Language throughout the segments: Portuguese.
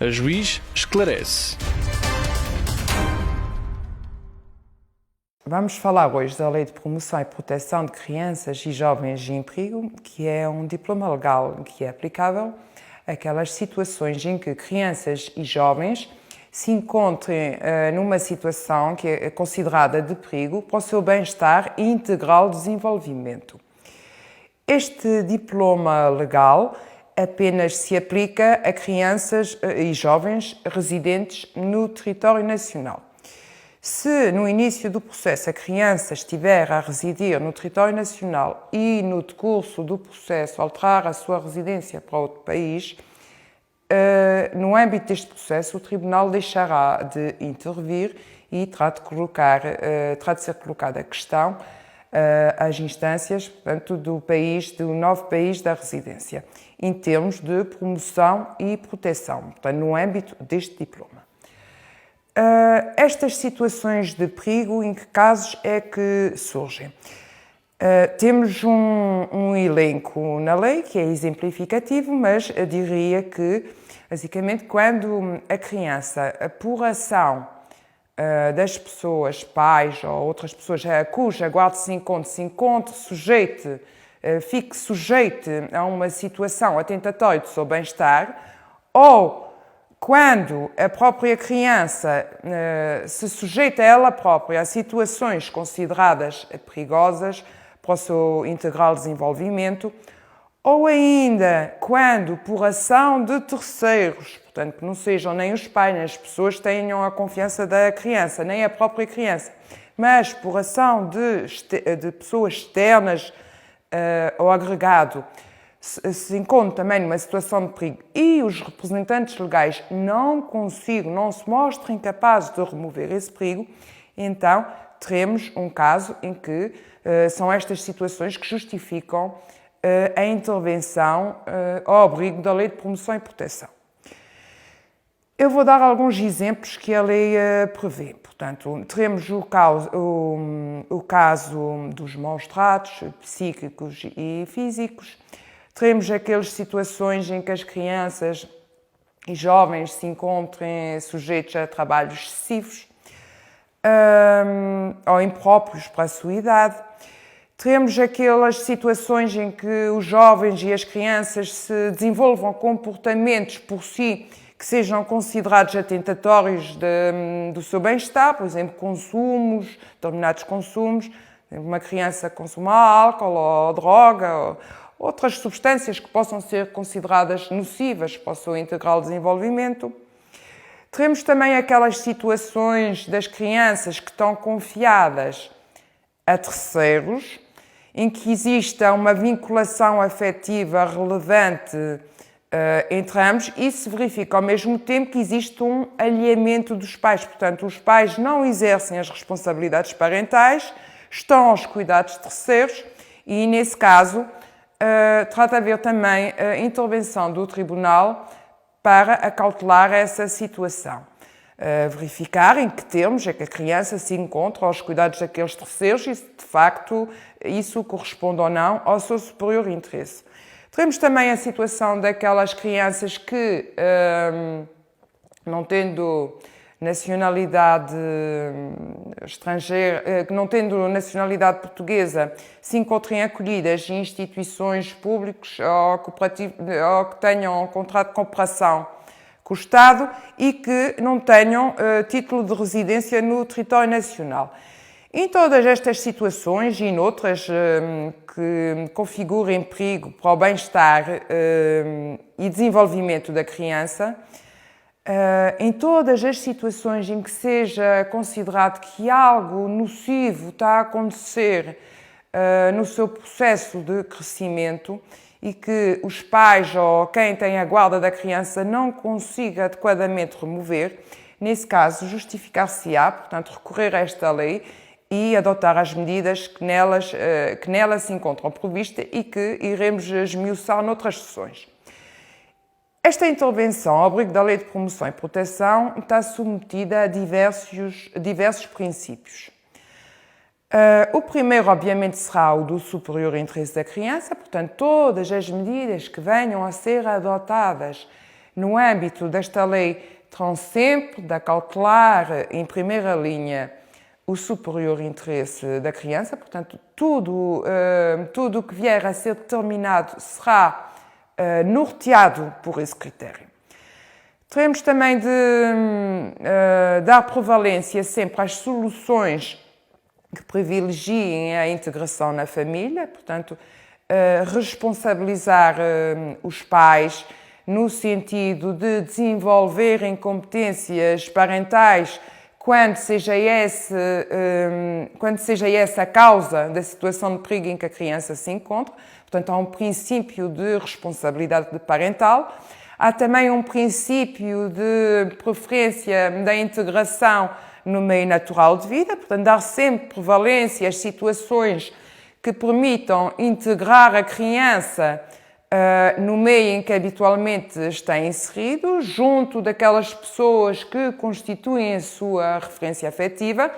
A Juiz esclarece. Vamos falar hoje da Lei de Promoção e Proteção de Crianças e Jovens em Perigo, que é um diploma legal que é aplicável àquelas situações em que crianças e jovens se encontrem numa situação que é considerada de perigo para o seu bem-estar e integral desenvolvimento. Este diploma legal apenas se aplica a crianças e jovens residentes no território nacional. Se no início do processo a criança estiver a residir no território nacional e no decurso do processo alterar a sua residência para outro país, no âmbito deste processo o Tribunal deixará de intervir e terá de ser colocada a questão às instâncias, portanto, do novo país da residência, em termos de promoção e proteção, portanto, no âmbito deste diploma. Estas situações de perigo, em que casos é que surgem? Temos um elenco na lei que é exemplificativo, mas eu diria que, basicamente, quando a criança, por ação das pessoas, pais ou outras pessoas cuja guarda se encontre fique sujeite a uma situação atentatória do seu bem-estar, ou quando a própria criança se sujeita a ela própria a situações consideradas perigosas para o seu integral desenvolvimento, ou ainda quando, por ação de terceiros, portanto, que não sejam nem os pais, nem as pessoas que tenham a confiança da criança, nem a própria criança, mas por ação de pessoas externas ao agregado, se encontra também numa situação de perigo e os representantes legais não se mostrem capazes de remover esse perigo, então teremos um caso em que são estas situações que justificam a intervenção ao abrigo da Lei de Promoção e Proteção. Eu vou dar alguns exemplos que a lei prevê. Portanto, teremos o caso dos maus-tratos psíquicos e físicos. Teremos aquelas situações em que as crianças e jovens se encontrem sujeitos a trabalhos excessivos ou impróprios para a sua idade. Teremos aquelas situações em que os jovens e as crianças se desenvolvam comportamentos por si que sejam considerados atentatórios do seu bem-estar, por exemplo, determinados consumos, uma criança consuma álcool ou droga, ou outras substâncias que possam ser consideradas nocivas para o seu integral desenvolvimento. Teremos também aquelas situações das crianças que estão confiadas a terceiros, em que exista uma vinculação afetiva relevante entre ambos e se verifica ao mesmo tempo que existe um alheamento dos pais. Portanto, os pais não exercem as responsabilidades parentais, estão aos cuidados de terceiros e, nesse caso, terá de haver também a intervenção do Tribunal para acautelar essa situação. Verificar em que termos é que a criança se encontra aos cuidados daqueles terceiros e se, de facto, isso corresponde ou não ao seu superior interesse. Teremos também a situação daquelas crianças que, não tendo nacionalidade estrangeira, que não tendo nacionalidade portuguesa, se encontrem acolhidas em instituições públicas ou que tenham um contrato de cooperação com o Estado e que não tenham título de residência no território nacional. Em todas estas situações e noutras que configurem perigo para o bem-estar e desenvolvimento da criança, em todas as situações em que seja considerado que algo nocivo está a acontecer no seu processo de crescimento e que os pais ou quem tem a guarda da criança não consiga adequadamente remover, nesse caso justificar-se-á, portanto, recorrer a esta lei e adotar as medidas que nela se encontram previstas e que iremos esmiuçar noutras sessões. Esta intervenção ao abrigo da Lei de Promoção e Proteção está submetida a diversos princípios. O primeiro, obviamente, será o do superior interesse da criança, portanto, todas as medidas que venham a ser adotadas No âmbito desta lei, terão sempre de acautelar em primeira linha o superior interesse da criança, portanto, tudo o que vier a ser determinado será norteado por esse critério. Teremos também de dar prevalência sempre às soluções que privilegiem a integração na família, portanto, responsabilizar os pais no sentido de desenvolverem competências parentais quando seja essa a causa da situação de perigo em que a criança se encontra. Portanto, há um princípio de responsabilidade parental. Há também um princípio de preferência da integração no meio natural de vida, portanto, dar sempre prevalência às situações que permitam integrar a criança no meio em que habitualmente está inserido, junto daquelas pessoas que constituem a sua referência afetiva.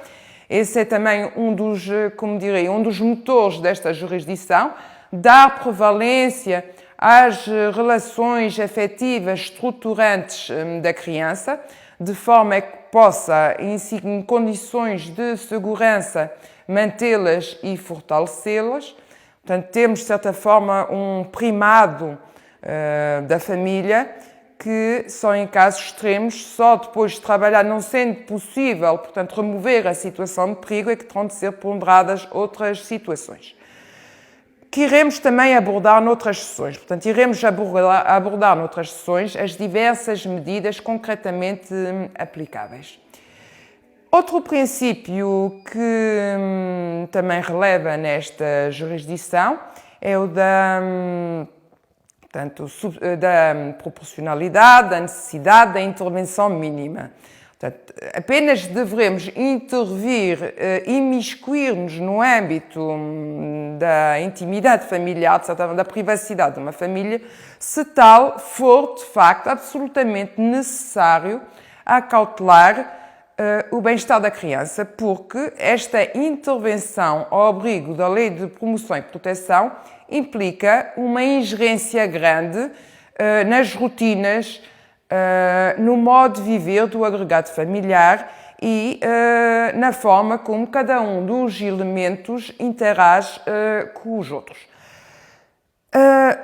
Esse é também um dos motores desta jurisdição, dar prevalência às relações afetivas estruturantes da criança, de forma que possa, em condições de segurança, mantê-las e fortalecê-las. Portanto, temos, de certa forma, um primado da família que só em casos extremos, só depois de trabalhar, não sendo possível, portanto, remover a situação de perigo, é que terão de ser ponderadas outras situações. Que iremos também abordar noutras sessões. Portanto, iremos abordar noutras sessões as diversas medidas concretamente aplicáveis. Outro princípio que também releva nesta jurisdição é o da proporcionalidade, da necessidade da intervenção mínima. Portanto, apenas devemos intervir, imiscuir-nos no âmbito da intimidade familiar, da privacidade de uma família, se tal for, de facto, absolutamente necessário acautelar o bem-estar da criança, porque esta intervenção ao abrigo da Lei de Promoção e Proteção implica uma ingerência grande nas rotinas, no modo de viver do agregado familiar e na forma como cada um dos elementos interage com os outros.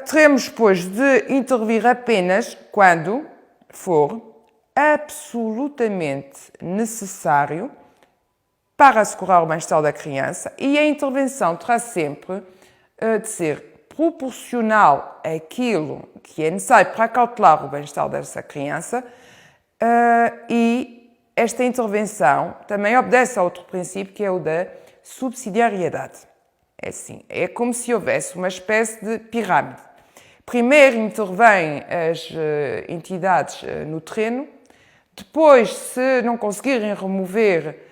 Teremos, pois, de intervir apenas quando for absolutamente necessário para assegurar o bem-estar da criança, e a intervenção terá sempre de ser proporcional àquilo que é necessário para acautelar o bem-estar dessa criança, e esta intervenção também obedece a outro princípio, que é o da subsidiariedade. É assim, é como se houvesse uma espécie de pirâmide. Primeiro intervêm as entidades no terreno, depois, se não conseguirem remover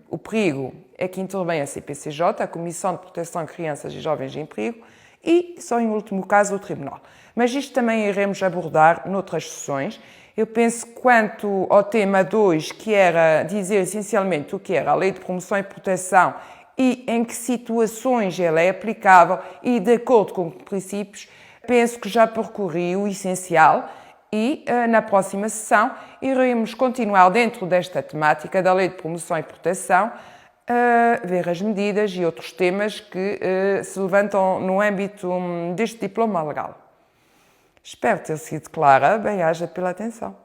o perigo, é que intervém a CPCJ, a Comissão de Proteção de Crianças e Jovens em Perigo, e, só em último caso, o Tribunal. Mas isto também iremos abordar noutras sessões. Eu penso que quanto ao tema 2, que era dizer essencialmente o que era a Lei de Promoção e Proteção e em que situações ela é aplicável e de acordo com que princípios, penso que já percorri o essencial. E na próxima sessão iremos continuar dentro desta temática da Lei de Promoção e Proteção, ver as medidas e outros temas que se levantam no âmbito deste diploma legal. Espero ter sido clara. Bem-aja pela atenção.